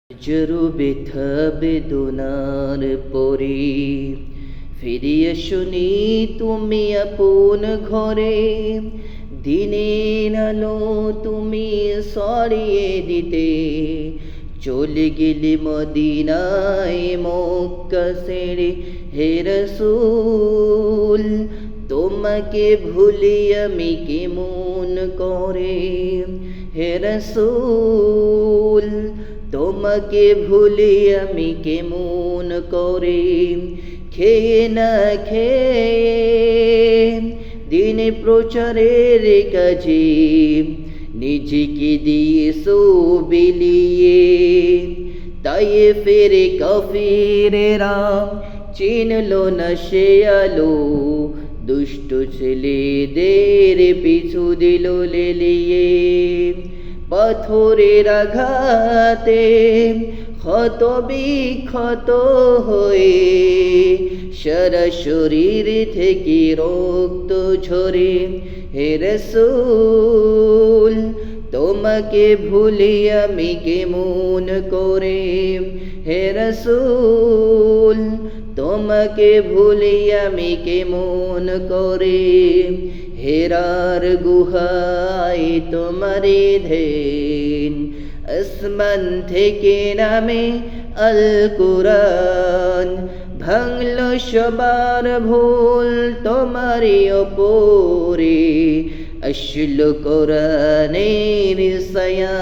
জরু ব্যথা বেদনার পরে ফিরিয়ে শুনি তুমি আপন ঘরে। দিনের আলো তুমি সরিয়ে দিতে চলে গেলে মদিনায় মক্কা ছেড়ে। হে রাসূল তোমাকে ভুলি আমি কেমন করে। হে রাসূল তোমাকে ভুলি আমি কেমন করে। খেয়ে না খেয়ে দিন প্রচারের কাজে নিজেকে দিয়েছো বিলিয়ে। তাই ফেরে কাফিরেরা চিনলো না সে আলো, দুষ্ট ছেলেদের পিছু দিল লেলিয়ে। পাথরের আঘাতে ক্ষত বিক্ষত হয়ে সারা শরীর থেকে রক্ত ঝরে। হে রাসূল তোমাকে ভুলি আমি কেমন করে। হে রাসূল তোমাকে ভুলি আমি কেমন করে। হেরার গুহায় তোমারে ধ্যান, আসমান থেকে নামে আল কুরআন। ভাঙলো সবার ভুল তোমারই ওপরে, আসলো কোরআনের সায়া।